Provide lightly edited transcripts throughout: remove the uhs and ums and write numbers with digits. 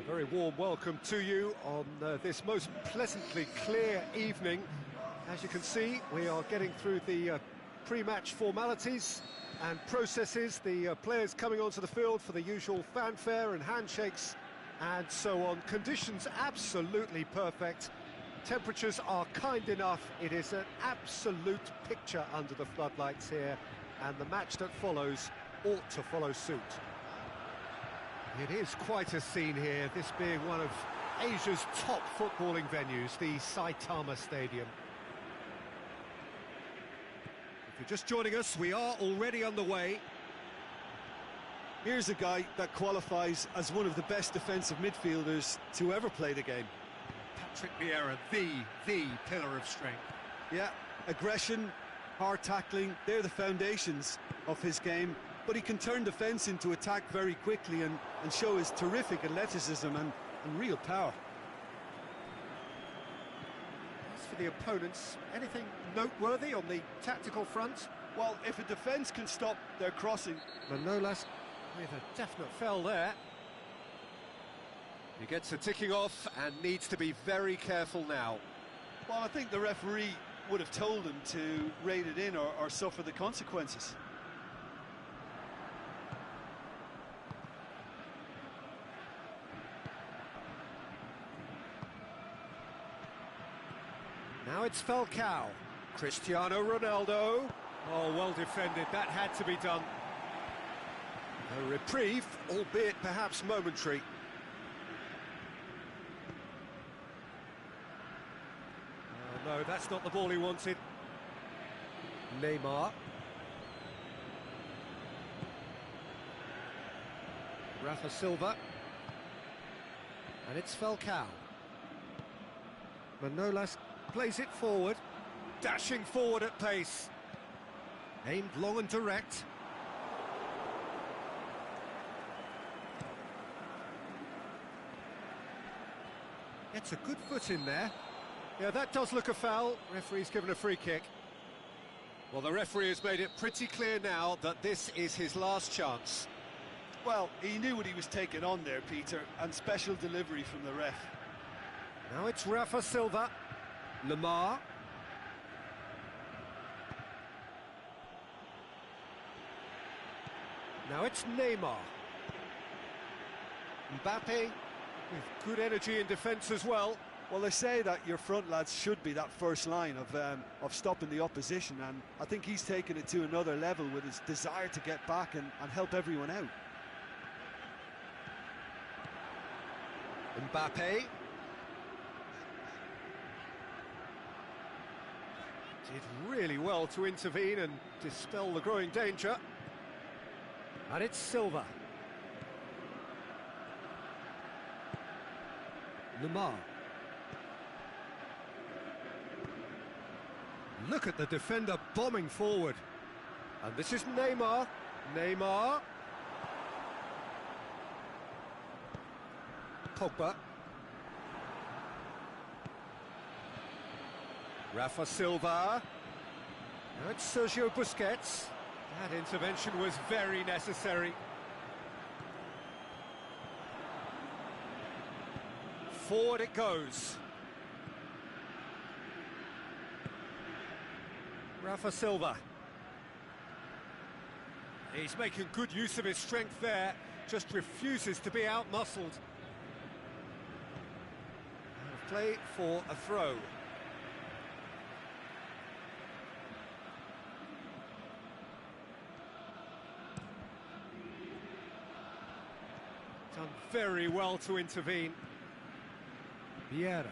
Very warm welcome to you on this most pleasantly clear evening. As you can see, we are getting through the pre-match formalities and processes, the players coming onto the field for the usual fanfare and handshakes and so on. Conditions absolutely perfect. Temperatures are kind enough. It is an absolute picture under the floodlights here, and the match that follows ought to follow suit. It is quite a scene here, this being one of Asia's top footballing venues, the Saitama Stadium. If you're just joining us, we are already underway. Here's a guy that qualifies as one of the best defensive midfielders to ever play the game. Patrick Vieira, the pillar of strength. Yeah, aggression, hard tackling, they're the foundations of his game. But he can turn defence into attack very quickly and show his terrific athleticism and real power. As for the opponents, anything noteworthy on the tactical front? Well, if a defence can stop their crossing... Manolas with a definite foul there. He gets a ticking off and needs to be very careful now. Well, I think the referee would have told him to rein it in or suffer the consequences. Now it's Falcao, Cristiano Ronaldo. Oh, well defended, that had to be done. A reprieve, albeit perhaps momentary. Oh no, that's not the ball he wanted. Neymar. Rafa Silva. And it's Falcao. Manolas plays it forward, dashing forward at pace, aimed long and direct. Gets a good foot in there. Yeah, that does look a foul. Referee's given a free kick. Well, the referee has made it pretty clear now that this is his last chance. Well, he knew what he was taking on there, Peter, and special delivery from the ref. Now it's Rafa Silva. Lamar. Now it's Neymar. Mbappe with good energy in defence as well. Well, they say that your front lads should be that first line of stopping the opposition, and I think he's taken it to another level with his desire to get back and help everyone out. Mbappe. Did really well to intervene and dispel the growing danger. And it's Silva. Lamar. Look at the defender bombing forward. And this is Neymar. Neymar. Pogba. Rafa Silva. Now it's Sergio Busquets. That intervention was very necessary. Forward it goes. Rafa Silva. He's making good use of his strength there, just refuses to be out-muscled. Play for a throw. Done very well to intervene. Vieira.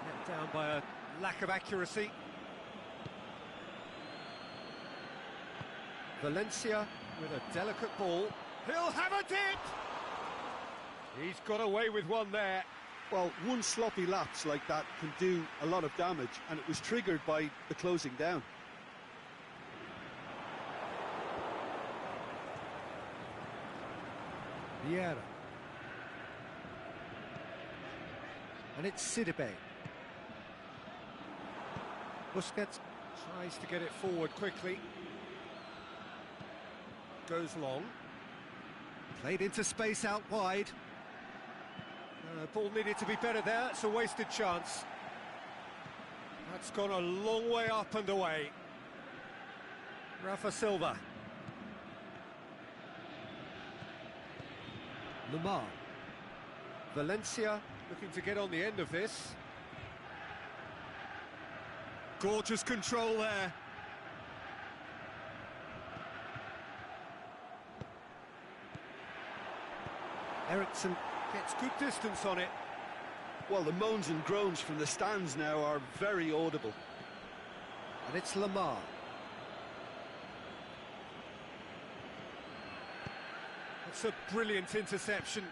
Let down by a lack of accuracy. Valencia with a delicate ball. He'll have a dip! He's got away with one there. Well, one sloppy lapse like that can do a lot of damage, and it was triggered by the closing down. Vieira. And it's Sidibe. Busquets tries to get it forward quickly. Goes long. Played into space out wide. Ball needed to be better there. It's a wasted chance. That's gone a long way up and away. Rafa Silva. Lamar. Valencia looking to get on the end of this. Gorgeous control there. Ericsson gets good distance on it. Well, the moans and groans from the stands now are very audible. And it's Lamar. It's a brilliant interception.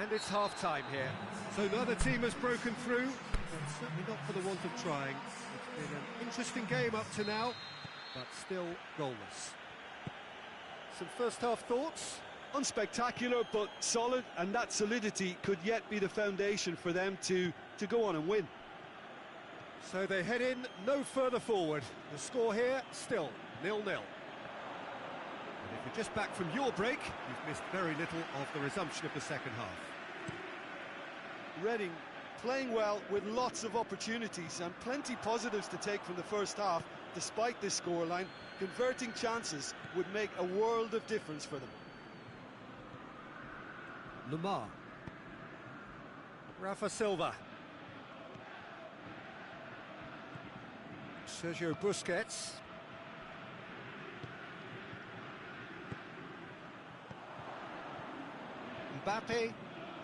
And it's half-time here. So neither team has broken through, but certainly not for the want of trying. It's been an interesting game up to now, but still goalless. Some first-half thoughts? Unspectacular, but solid, and that solidity could yet be the foundation for them to go on and win. So they head in no further forward. The score here, still 0-0. And if you're just back from your break, you've missed very little of the resumption of the second half. Reading playing well with lots of opportunities and plenty positives to take from the first half. Despite this scoreline, converting chances would make a world of difference for them. Lamar. Rafa Silva. Sergio Busquets. Mbappe,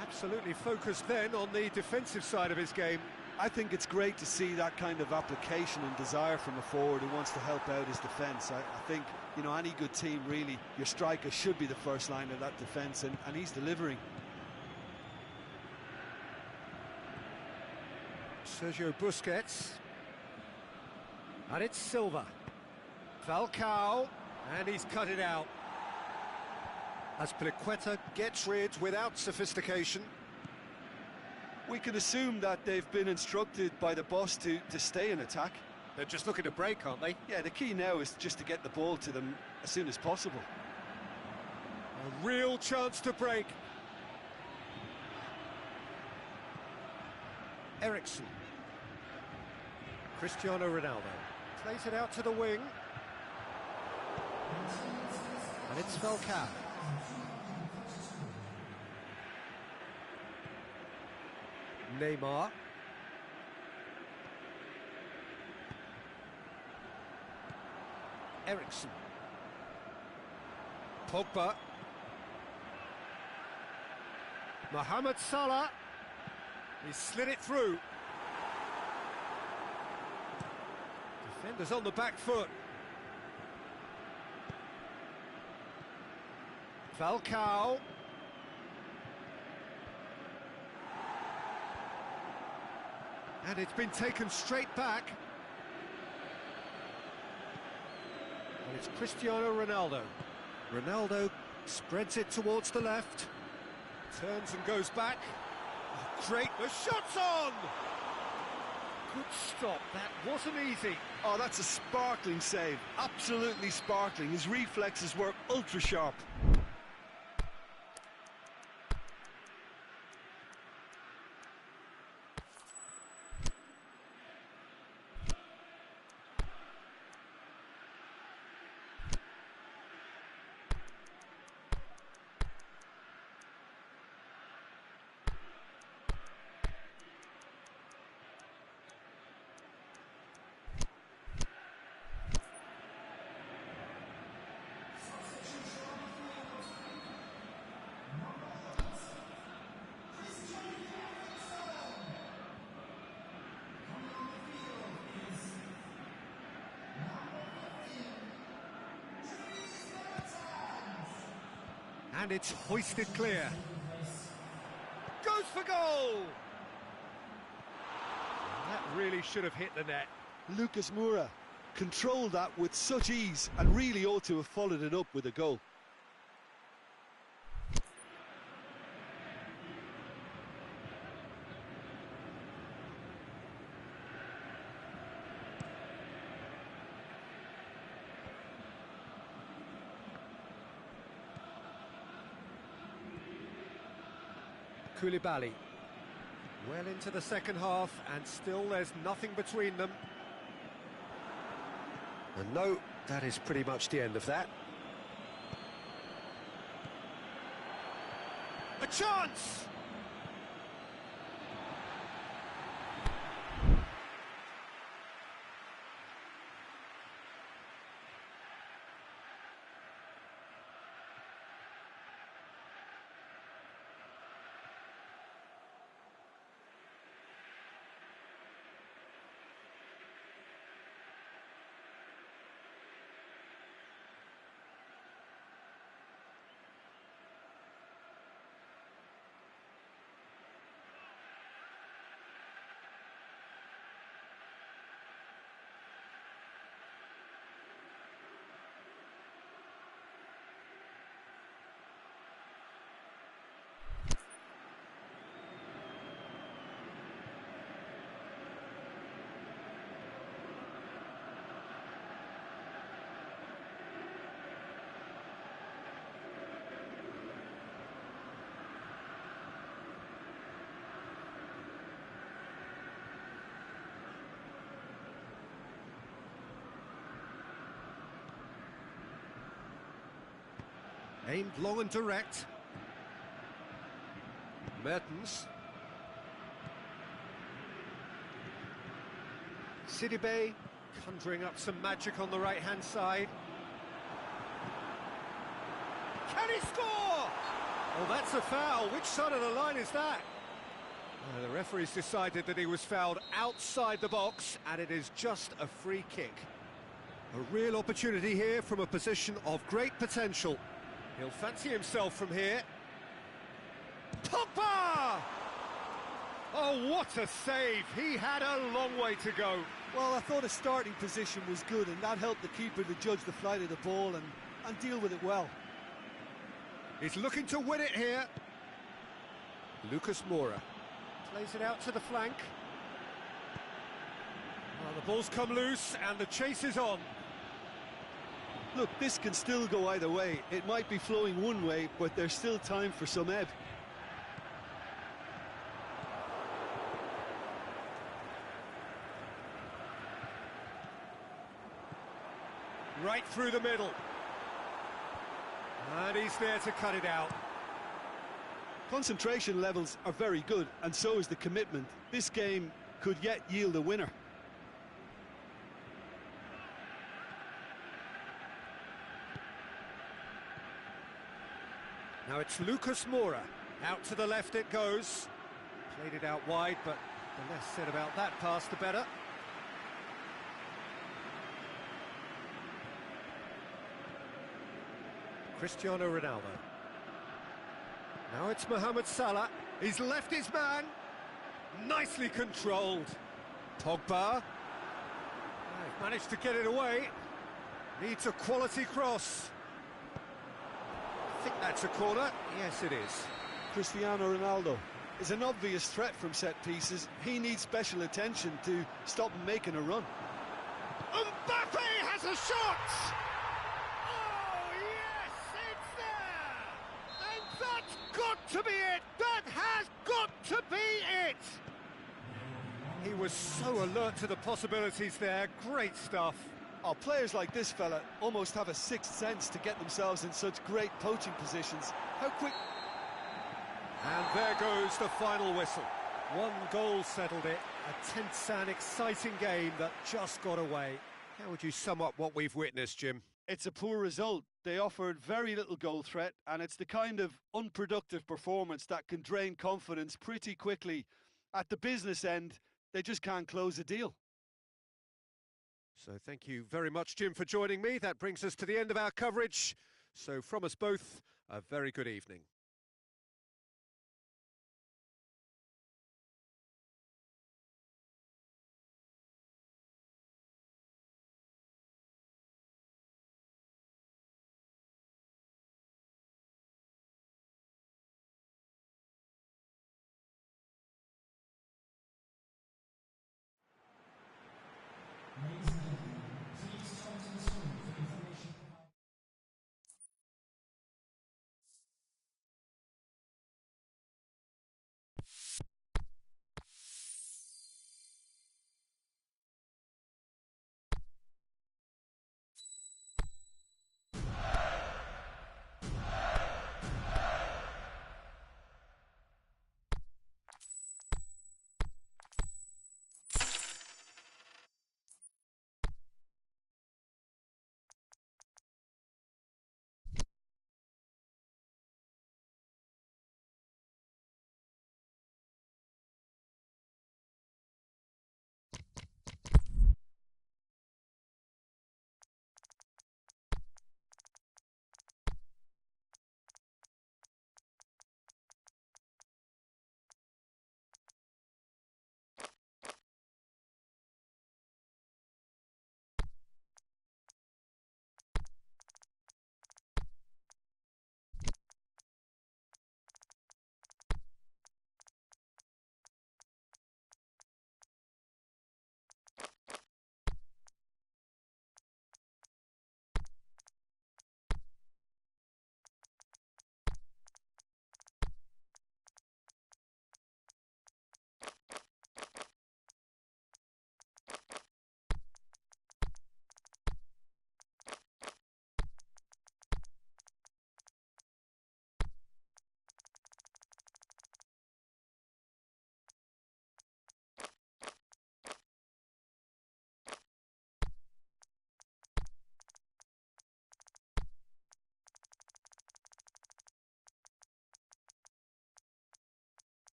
absolutely focused then on the defensive side of his game. I think it's great to see that kind of application and desire from a forward who wants to help out his defence. I think, you know, any good team, really, your striker should be the first line of that defence, and he's delivering. Sergio Busquets. And it's Silva. Falcao, and he's cut it out. Azpilicueta gets rid without sophistication. We can assume that they've been instructed by the boss to stay in attack. They're just looking to break, aren't they? Yeah, the key now is just to get the ball to them as soon as possible. A real chance to break. Ericsson. Cristiano Ronaldo plays it out to the wing. And it's Falcao. Neymar. Ericsson. Pogba. Mohamed Salah. He slid it through. Defenders on the back foot. Falcao. And it's been taken straight back. And it's Cristiano Ronaldo. Ronaldo spreads it towards the left. Turns and goes back. Oh, great, the shot's on! Good stop, that wasn't easy. Oh, that's a sparkling save, absolutely sparkling. His reflexes were ultra sharp. And it's hoisted clear. Goes for goal! That really should have hit the net. Lucas Moura controlled that with such ease and really ought to have followed it up with a goal. Koulibaly. Well into the second half, and still there's nothing between them. And no, that is pretty much the end of that. A chance! Aimed long and direct. Mertens. Sidibe conjuring up some magic on the right-hand side. Can he score? Oh, that's a foul. Which side of the line is that? The referee's decided that he was fouled outside the box, and it is just a free kick. A real opportunity here from a position of great potential. He'll fancy himself from here. Pogba! Oh, what a save! He had a long way to go. Well, I thought his starting position was good, and that helped the keeper to judge the flight of the ball and deal with it well. He's looking to win it here. Lucas Moura plays it out to the flank. Well, the ball's come loose and the chase is on. Look, this can still go either way. It might be flowing one way, but there's still time for some ebb. Right through the middle. And he's there to cut it out. Concentration levels are very good, and so is the commitment. This game could yet yield a winner. Now it's Lucas Moura. Out to the left it goes. Played it out wide, but the less said about that pass, the better. Cristiano Ronaldo. Now it's Mohamed Salah. He's left his man. Nicely controlled. Pogba. They've managed to get it away. Needs a quality cross. I think that's a corner. Yes, it is. Cristiano Ronaldo is an obvious threat from set pieces. He needs special attention to stop him making a run. Mbappe has a shot! Oh, yes, it's there! And that's got to be it! That has got to be it! He was so alert to the possibilities there. Great stuff. Oh, players like this fella almost have a sixth sense to get themselves in such great poaching positions. How quick... And there goes the final whistle. One goal settled it. A tense and exciting game that just got away. How would you sum up what we've witnessed, Jim? It's a poor result. They offered very little goal threat, and it's the kind of unproductive performance that can drain confidence pretty quickly. At the business end, they just can't close a deal. So thank you very much, Jim, for joining me. That brings us to the end of our coverage. So from us both, a very good evening.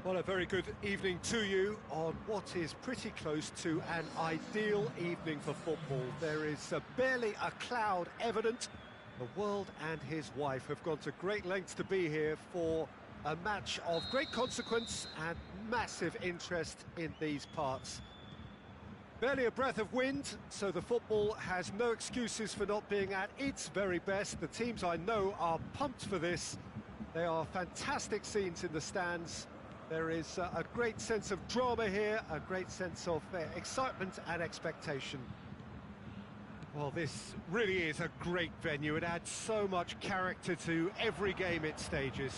Well, a very good evening to you on what is pretty close to an ideal evening for football. There is barely a cloud evident. The world and his wife have gone to great lengths to be here for a match of great consequence and massive interest in these parts. Barely a breath of wind, so the football has no excuses for not being at its very best. The teams I know are pumped for this. They are fantastic scenes in the stands. There is a great sense of drama here, a great sense of excitement and expectation. Well, this really is a great venue. It adds so much character to every game it stages.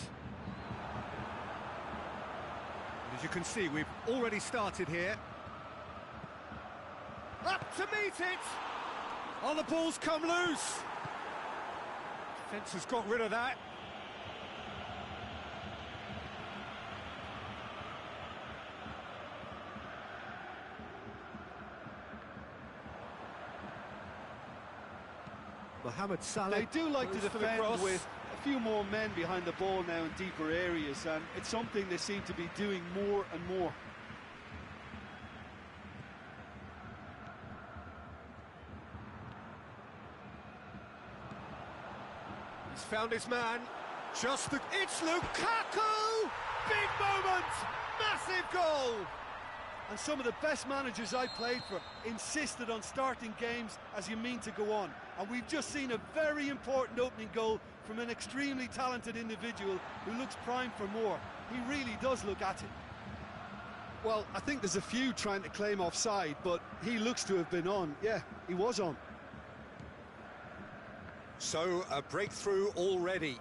As you can see, we've already started here. Up to meet it! Oh, the ball's come loose! Defence has got rid of that. Mohamed Salah. They do like to defend with a few more men behind the ball now in deeper areas, and it's something they seem to be doing more and more. He's found his man. It's Lukaku! Big moment! Massive goal! And some of the best managers I played for insisted on starting games as you mean to go on. And we've just seen a very important opening goal from an extremely talented individual who looks primed for more. He really does look at it. Well, I think there's a few trying to claim offside, but he looks to have been on. Yeah, he was on. So, a breakthrough already.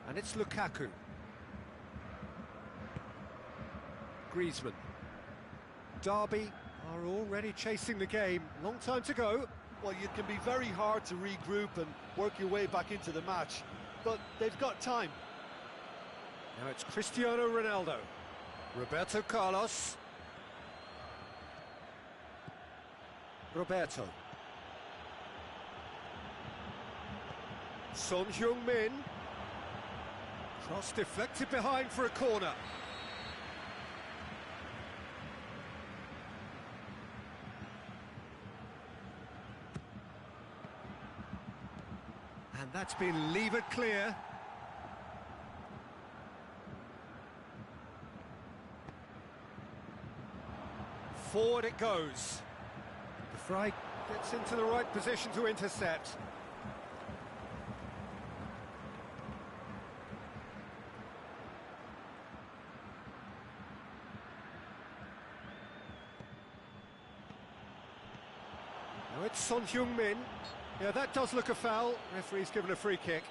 And it's Lukaku. Griezmann. Derby are already chasing the game. Long time to go. Well, it can be very hard to regroup and work your way back into the match, but they've got time. Now it's Cristiano Ronaldo. Roberto Carlos. Roberto. Son Heung-min. Cross deflected behind for a corner. And that's been levered clear. Forward it goes. The Fry gets into the right position to intercept. Now it's Son Heung-min. Yeah, that does look a foul. Referee's given a free kick.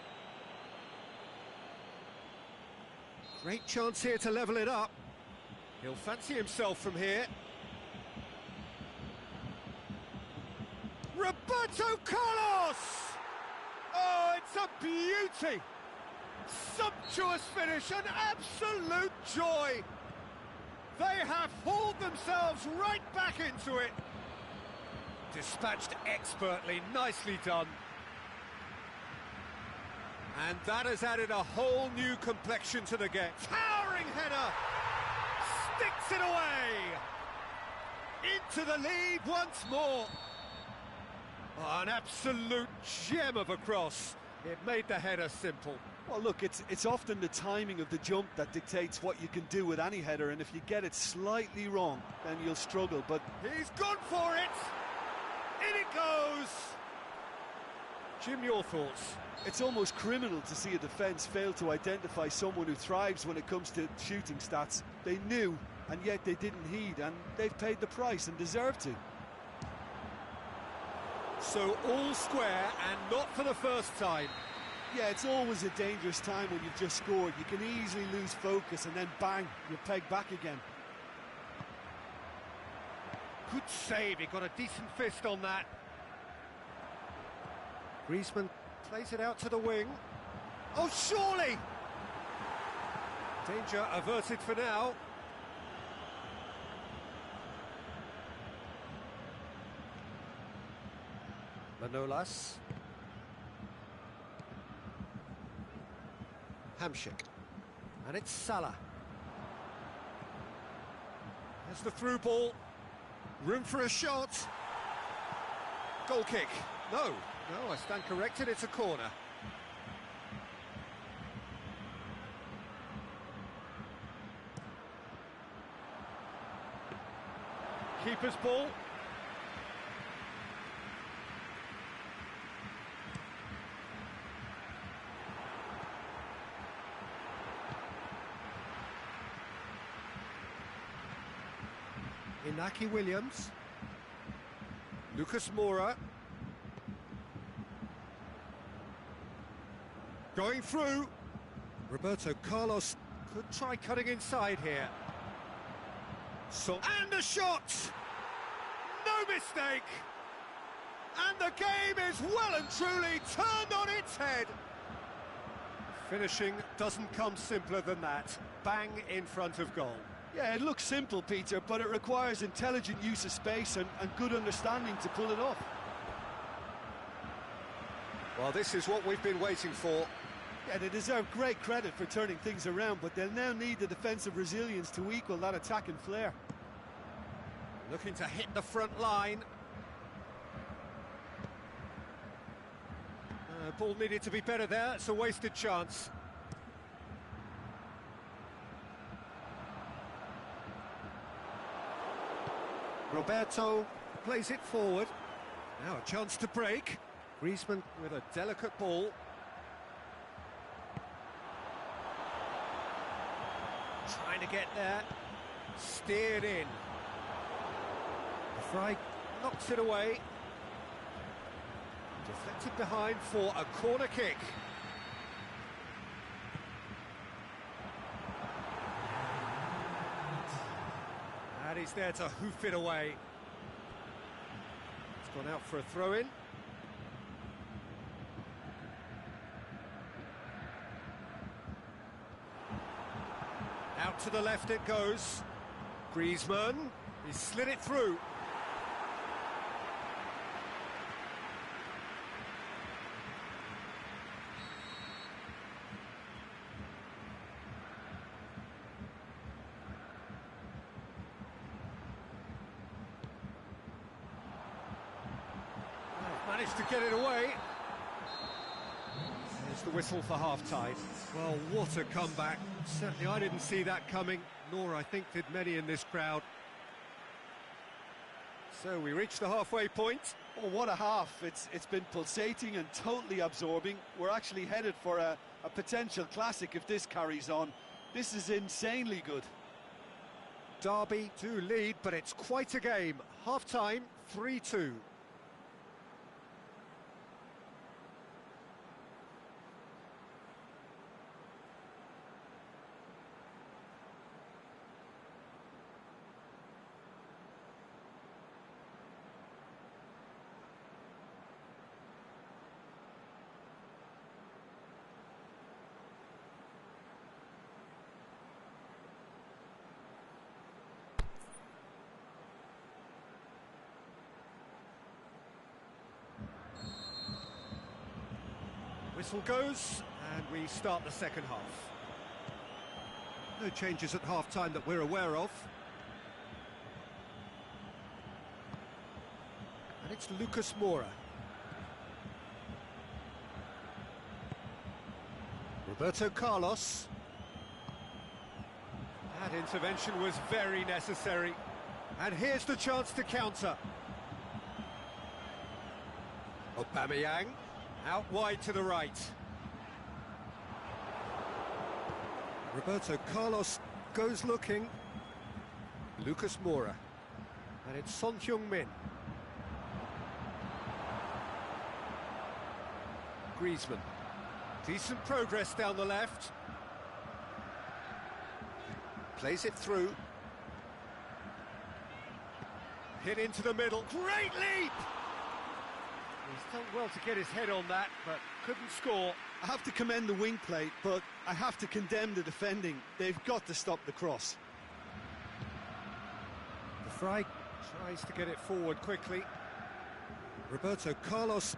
Great chance here to level it up. He'll fancy himself from here. Roberto Carlos! Oh, it's a beauty! Sumptuous finish, an absolute joy! They have hauled themselves right back into it. Dispatched expertly, nicely done. And that has added a whole new complexion to the game. Towering header! Sticks it away! Into the lead once more. Oh, an absolute gem of a cross. It made the header simple. Well, look, it's often the timing of the jump that dictates what you can do with any header, and if you get it slightly wrong, then you'll struggle, but... He's gone for it! In it goes! Jim, your thoughts? It's almost criminal to see a defence fail to identify someone who thrives when it comes to shooting stats. They knew, and yet they didn't heed, and they've paid the price and deserve to. So all square, and not for the first time. Yeah, it's always a dangerous time when you've just scored. You can easily lose focus, and then bang, you're pegged back again. Good save, he got a decent fist on that. Griezmann plays it out to the wing. Oh, surely! Danger averted for now. Manolas. Hamsik. And it's Salah. There's the through ball. Room for a shot. Goal kick. No, I stand corrected, it's a corner. Keeper's ball. Inaki Williams. Lucas Moura. Going through. Roberto Carlos could try cutting inside here. And a shot! No mistake! And the game is well and truly turned on its head. Finishing doesn't come simpler than that. Bang in front of goal. Yeah, it looks simple, Peter, but it requires intelligent use of space and good understanding to pull it off. Well, this is what we've been waiting for. Yeah, they deserve great credit for turning things around, but they'll now need the defensive resilience to equal that attacking flair. Looking to hit the front line. Ball needed to be better there, it's a wasted chance. Roberto plays it forward. Now a chance to break. Griezmann with a delicate ball. Trying to get there. Steered in. Fry knocks it away. Deflected behind for a corner kick. And he's there to hoof it away. It's gone out for a throw-in. Out to the left it goes. Griezmann, he slid it through. Managed to get it away. There's the whistle for half-time. Well, what a comeback. Certainly I didn't see that coming, nor I think did many in this crowd. So we reached the halfway point. Oh, what a half. It's been pulsating and totally absorbing. We're actually headed for a potential classic if this carries on. This is insanely good. Derby do lead, but it's quite a game. Half-time, 3-2. Whistle goes, and we start the second half. No changes at half-time that we're aware of. And it's Lucas Moura. Roberto Carlos. That intervention was very necessary. And here's the chance to counter. Aubameyang. Out wide to the right. Roberto Carlos goes looking. Lucas Moura. And it's Son Heung-min. Griezmann. Decent progress down the left. Plays it through. Hit into the middle. Great leap! He's done well to get his head on that, but couldn't score. I have to commend the wing play, but I have to condemn the defending. They've got to stop the cross. The Fry tries to get it forward quickly. Roberto Carlos,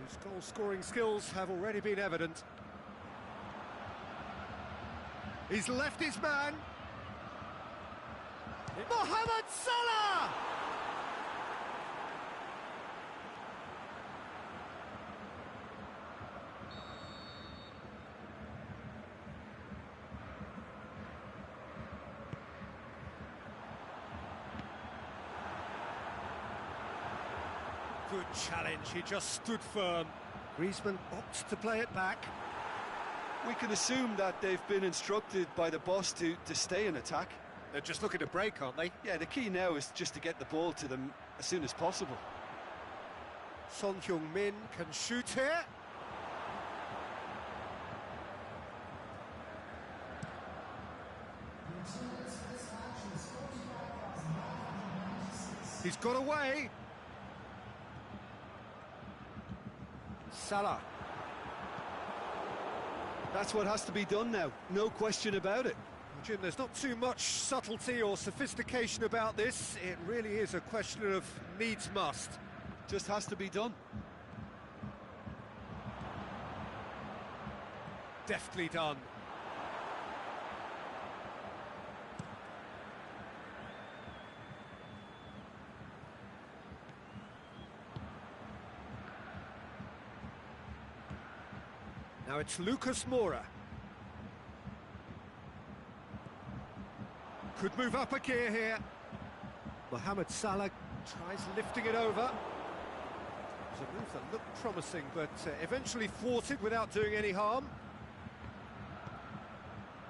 whose goal-scoring skills have already been evident. He's left his man. Mohamed Salah! Good challenge, he just stood firm. Griezmann opts to play it back. We can assume that they've been instructed by the boss to stay in attack. They're just looking to break, aren't they? Yeah, the key now is just to get the ball to them as soon as possible. Son Heung-min can shoot here. He's got away. Salah. That's what has to be done now, no question about it. Jim, there's not too much subtlety or sophistication about this. It really is a question of needs must. Just has to be done. Deftly done. Now it's Lucas Moura. Could move up a gear here. Mohamed Salah tries lifting it over. It's a move that looked promising, but eventually thwarted without doing any harm.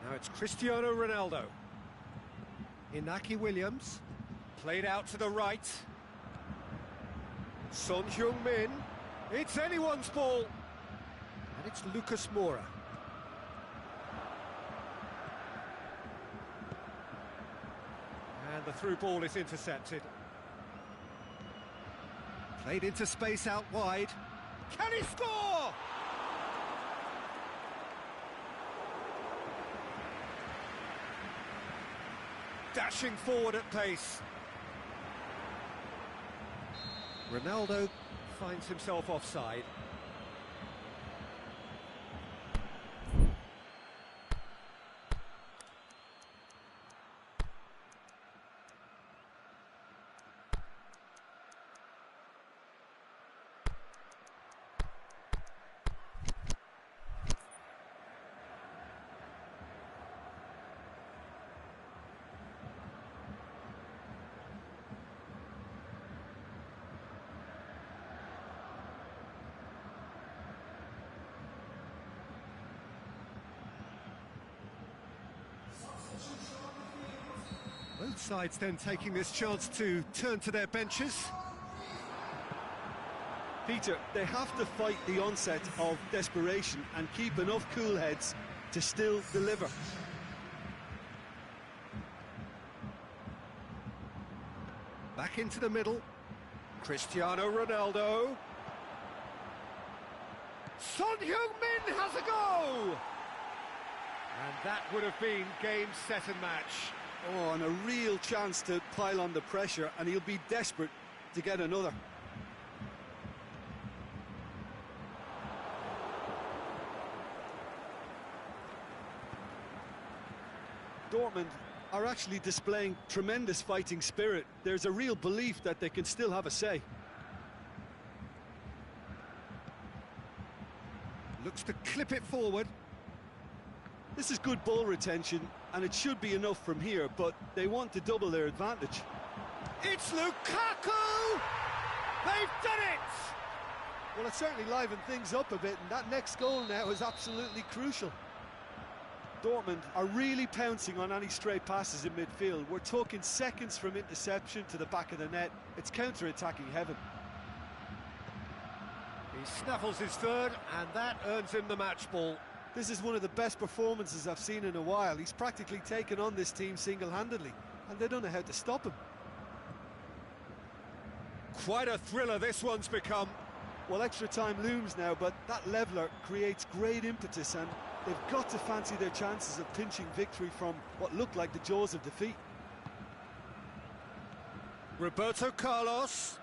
Now it's Cristiano Ronaldo. Inaki Williams. Played out to the right. Son Heung-min. It's anyone's ball. And it's Lucas Moura. And the through ball is intercepted. Played into space out wide. Can he score? Dashing forward at pace. Ronaldo finds himself offside. Both sides then taking this chance to turn to their benches. Peter, they have to fight the onset of desperation and keep enough cool heads to still deliver. Back into the middle. Cristiano Ronaldo. Son Heung-min has a go! And that would have been game, set and match. Oh, and a real chance to pile on the pressure, and he'll be desperate to get another. Dortmund are actually displaying tremendous fighting spirit. There's a real belief that they can still have a say. Looks to clip it forward. This is good ball retention, and it should be enough from here, but they want to double their advantage. It's Lukaku! They've done it! Well, it certainly livened things up a bit, and that next goal now is absolutely crucial. Dortmund are really pouncing on any stray passes in midfield. We're talking seconds from interception to the back of the net. It's counter-attacking heaven. He snaffles his third, and that earns him the match ball. This is one of the best performances I've seen in a while. He's practically taken on this team single-handedly, and they don't know how to stop him. Quite a thriller this one's become. Well, extra time looms now, but that leveller creates great impetus, and they've got to fancy their chances of pinching victory from what looked like the jaws of defeat. Roberto Carlos.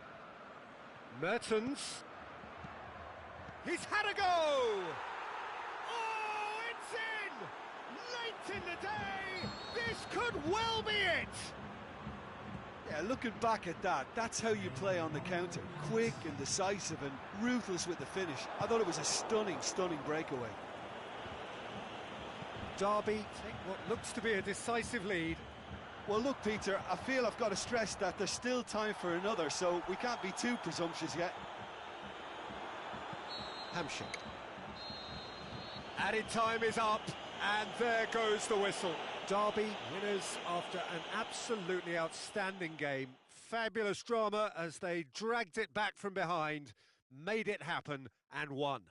Mertens. He's had a go! Oh, it's in! Late in the day! will be it! Yeah, looking back at that, that's how you play on the counter. Quick and decisive and ruthless with the finish. I thought it was a stunning, stunning breakaway. Derby take what looks to be a decisive lead. Well, look, Peter, I feel I've got to stress that there's still time for another, so we can't be too presumptuous yet. Hampshire. Added time is up, and there goes the whistle. Derby winners after an absolutely outstanding game. Fabulous drama as they dragged it back from behind, made it happen, and won.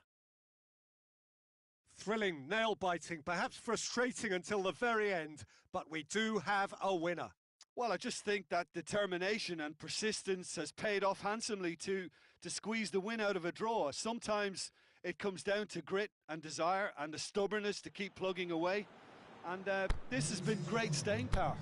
Thrilling, nail-biting, perhaps frustrating until the very end, but we do have a winner. Well, I just think that determination and persistence has paid off handsomely to squeeze the win out of a draw. Sometimes it comes down to grit and desire and the stubbornness to keep plugging away. And this has been great staying power.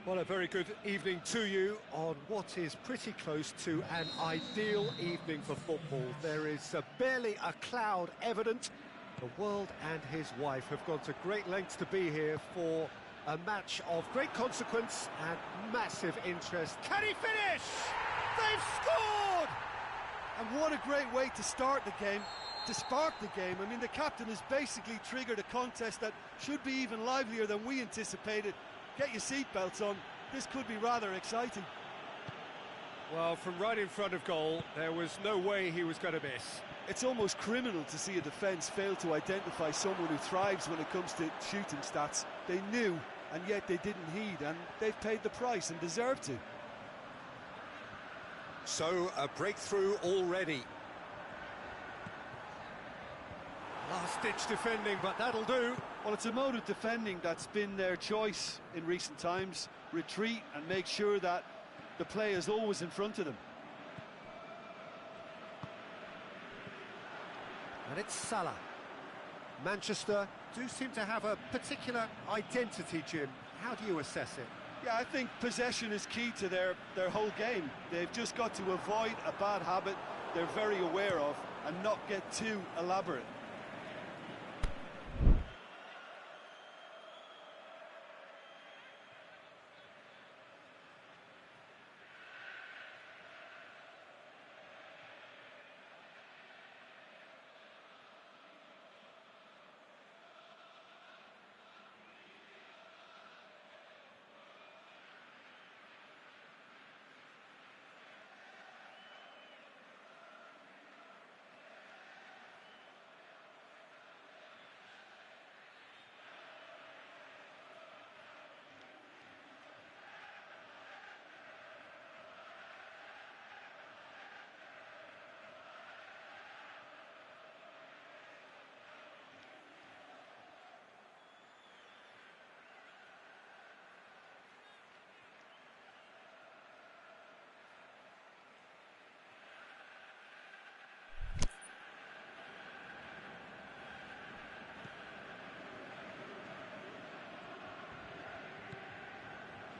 Well, a very good evening to you on what is pretty close to an ideal evening for football. There is barely a cloud evident. The world and his wife have gone to great lengths to be here for a match of great consequence and massive interest. Can he finish? They've scored! And what a great way to start the game, to spark the game. I mean, the captain has basically triggered a contest that should be even livelier than we anticipated. Get your seatbelts on, this could be rather exciting. Well, from right in front of goal, there was no way he was going to miss. It's almost criminal to see a defence fail to identify someone who thrives when it comes to shooting stats. They knew, and yet they didn't heed, and they've paid the price and deserve to. So, a breakthrough already. Last-ditch defending, but that'll do. Well, it's a mode of defending that's been their choice in recent times. Retreat and make sure that the play is always in front of them. And it's Salah. Manchester do seem to have a particular identity, Jim. How do you assess it? Yeah, I think possession is key to their whole game. They've just got to avoid a bad habit they're very aware of and not get too elaborate.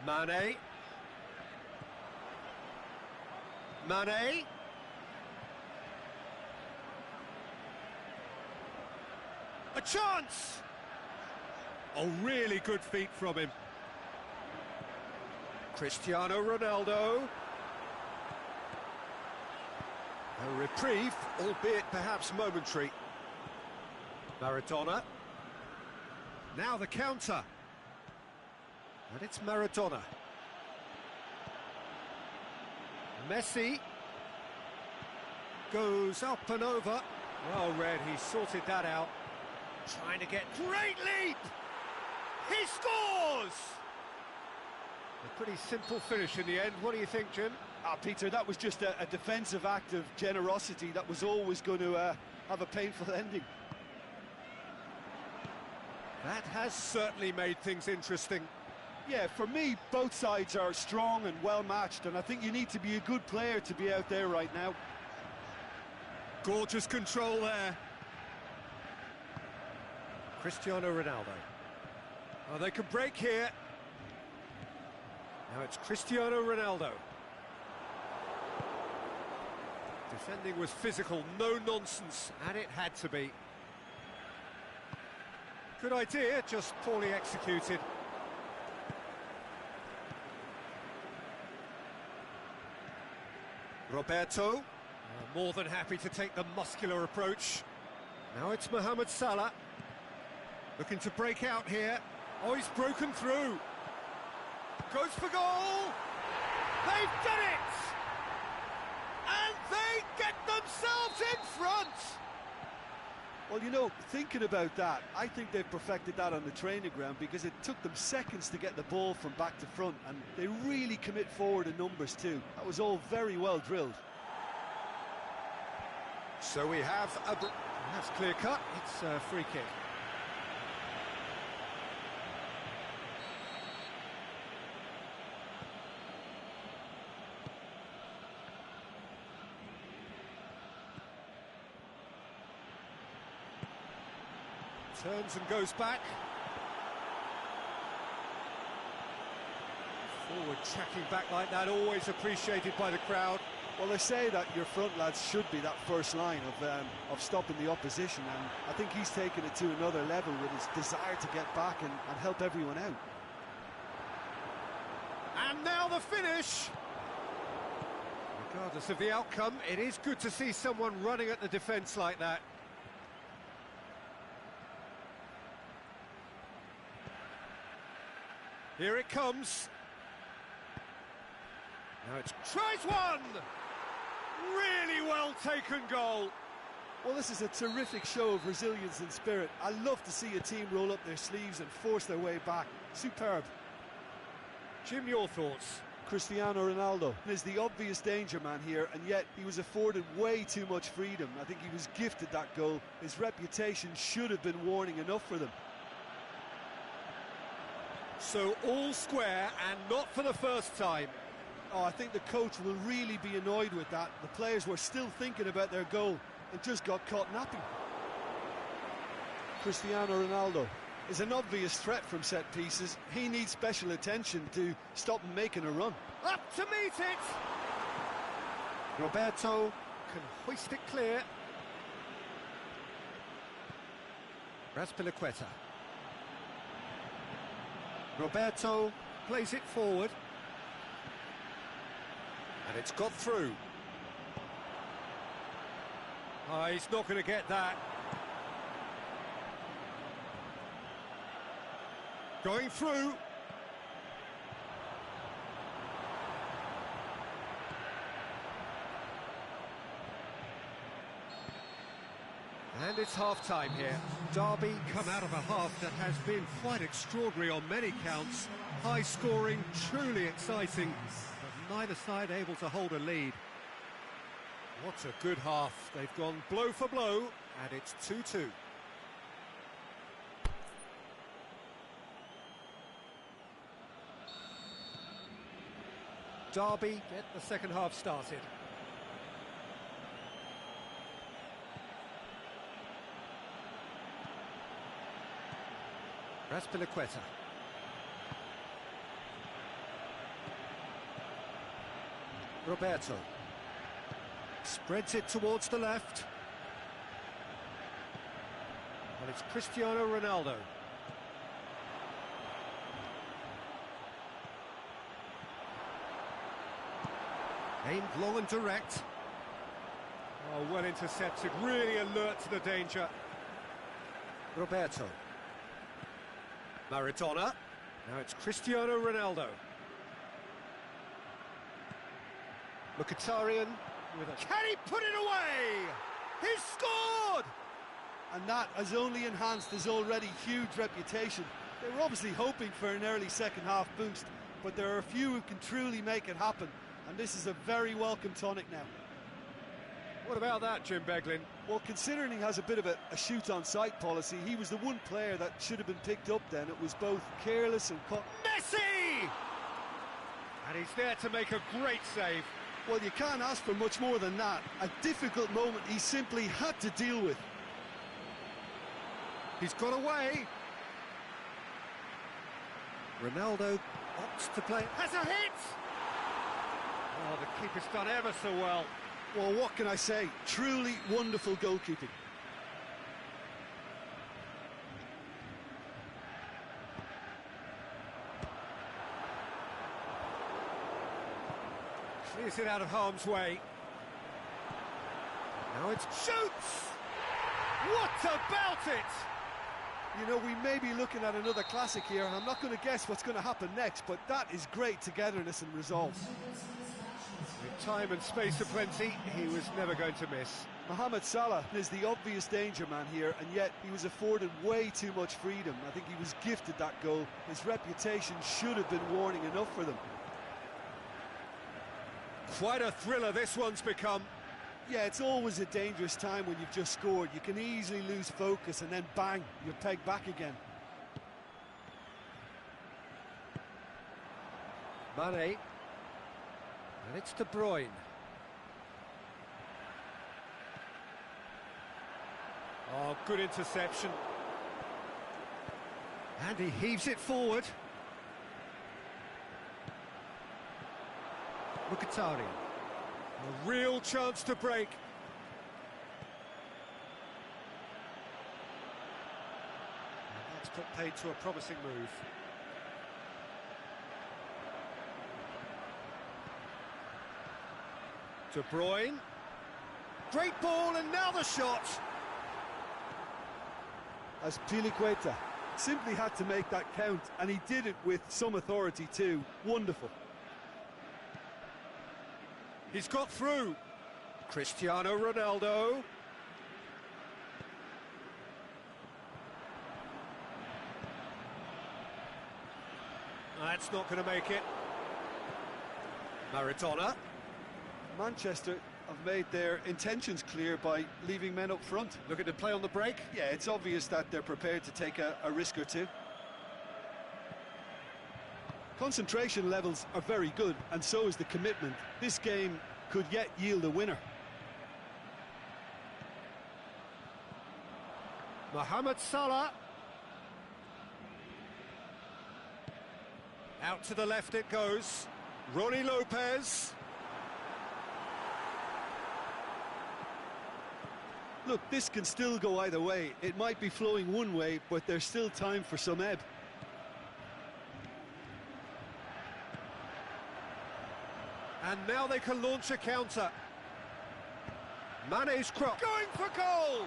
Mane. Mane. A chance! Oh, really good feet from him. Cristiano Ronaldo. A reprieve, albeit perhaps momentary. Maradona. Now the counter. And it's Maradona. Messi goes up and over. Well read, he sorted that out. Trying to get great leap! He scores! A pretty simple finish in the end. What do you think, Jim? Peter, that was just a defensive act of generosity that was always going to have a painful ending. That has certainly made things interesting. Yeah, for me, both sides are strong and well-matched, and I think you need to be a good player to be out there right now. Gorgeous control there. Cristiano Ronaldo. Oh, they can break here. Now it's Cristiano Ronaldo. Defending was physical, no nonsense, and it had to be. Good idea, just poorly executed. Roberto, more than happy to take the muscular approach. Now it's Mohamed Salah, looking to break out here. Oh, he's broken through. Goes for goal! They've done it! And they get themselves in front! Well, you know, thinking about that, I think they've perfected that on the training ground because it took them seconds to get the ball from back to front, and they really commit forward in numbers too. That was all very well drilled. So we have that's clear cut. It's a free kick. Turns and goes back. Forward tracking back like that, always appreciated by the crowd. Well, they say that your front lads should be that first line of stopping the opposition, and I think he's taken it to another level with his desire to get back and help everyone out. And now the finish! Regardless of the outcome, it is good to see someone running at the defence like that. Here it comes. Now it's tries one! Really well taken goal. Well, this is a terrific show of resilience and spirit. I love to see a team roll up their sleeves and force their way back. Superb. Jim, your thoughts? Cristiano Ronaldo is the obvious danger man here, and yet he was afforded way too much freedom. I think he was gifted that goal. His reputation should have been warning enough for them. So all square, and not for the first time. Oh, I think the coach will really be annoyed with that. The players were still thinking about their goal and just got caught napping. Cristiano Ronaldo is an obvious threat from set pieces. He needs special attention to stop him making a run. Up to meet it! Roberto can hoist it clear. Raspilicueta. Roberto plays it forward. And it's got through. Oh, he's not going to get that. Going through. And it's half-time here. Derby come out of a half that has been quite extraordinary on many counts. High scoring, truly exciting, but neither side able to hold a lead. What a good half. They've gone blow for blow, and it's 2-2. Derby get the second half started. Raspilicueta. Roberto. Spreads it towards the left. And it's Cristiano Ronaldo. Aimed long and direct. Oh, well intercepted, really alert to the danger. Roberto. Maradona. Now it's Cristiano Ronaldo. Mkhitaryan with a... Can he put it away? He's scored! And that has only enhanced his already huge reputation. They were obviously hoping for an early second half boost, but there are a few who can truly make it happen, and this is a very welcome tonic now. What about that, Jim Beglin? Well, considering he has a bit of a shoot-on-sight policy, he was the one player that should have been picked up then. It was both careless and... Messi! And he's there to make a great save. Well, you can't ask for much more than that. A difficult moment he simply had to deal with. He's got away. Ronaldo opts to play. Has a hit! Oh, the keeper's done ever so well. Well, what can I say? Truly wonderful goalkeeping. Clears it out of harm's way. Now it's shoots! What about it? You know, we may be looking at another classic here, and I'm not going to guess what's going to happen next, but that is great togetherness and resolve. With time and space aplenty, he was never going to miss. Mohamed Salah is the obvious danger man here, and yet he was afforded way too much freedom. I think he was gifted that goal. His reputation should have been warning enough for them. Quite a thriller this one's become. Yeah, it's always a dangerous time when you've just scored. You can easily lose focus and then bang, you're pegged back again. Mane. And it's De Bruyne. Oh, good interception. And he heaves it forward. Mkhitaryan. A real chance to break. And that's put paid to a promising move. De Bruyne. Great ball, and now the shot. As Piliqueta simply had to make that count, and he did it with some authority too. Wonderful. He's got through. Cristiano Ronaldo. That's not going to make it. Maradona. Manchester have made their intentions clear by leaving men up front. Looking to play on the break. Yeah, it's obvious that they're prepared to take a risk or two. Concentration levels are very good, and so is the commitment. This game could yet yield a winner. Mohamed Salah. Out to the left it goes. Ronnie Lopez. Look, this can still go either way. It might be flowing one way, but there's still time for some ebb. And now they can launch a counter. Mane's cross. Going for goal!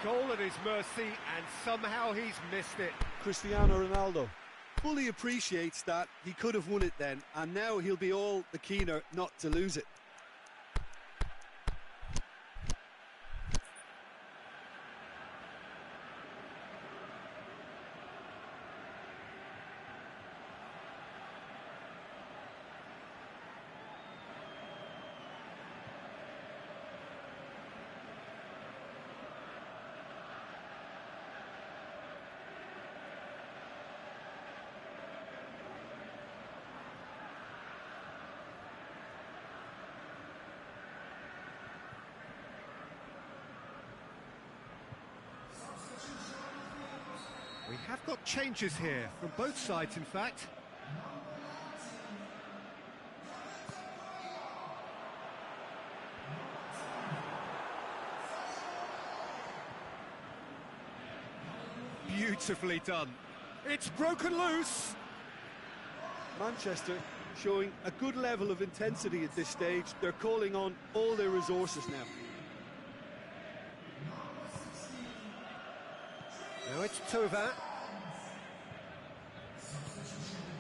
Goal at his mercy, and somehow he's missed it. Cristiano Ronaldo fully appreciates that he could have won it then, and now he'll be all the keener not to lose it. We have got changes here, from both sides in fact. Beautifully done. It's broken loose. Manchester showing a good level of intensity at this stage. They're calling on all their resources now. Now it's Tova.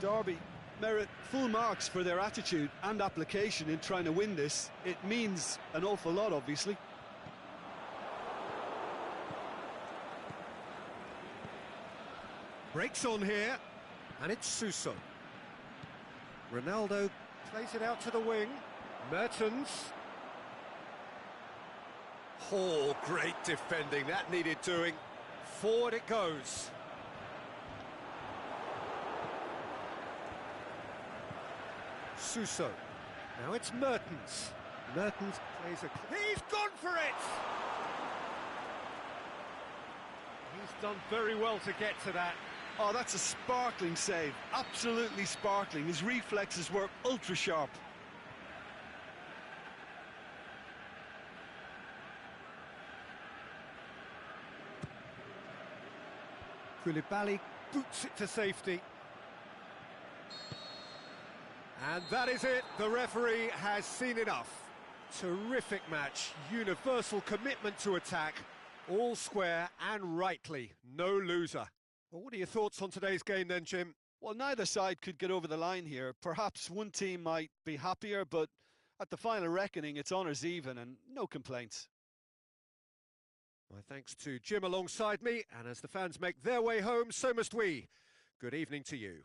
Derby merit full marks for their attitude and application in trying to win this. It means an awful lot, obviously. Breaks on here, and it's Suso. Ronaldo plays it out to the wing. Mertens. Oh, great defending, that needed doing. Forward it goes. Suso. Now it's Mertens. Mertens plays a... He's gone for it! He's done very well to get to that. Oh, that's a sparkling save. Absolutely sparkling. His reflexes were ultra sharp. Koulibaly boots it to safety. And that is it. The referee has seen enough. Terrific match. Universal commitment to attack. All square and rightly. No loser. Well, what are your thoughts on today's game then, Jim? Well, neither side could get over the line here. Perhaps one team might be happier, but at the final reckoning, it's honours even and no complaints. My thanks to Jim alongside me, and as the fans make their way home, so must we. Good evening to you.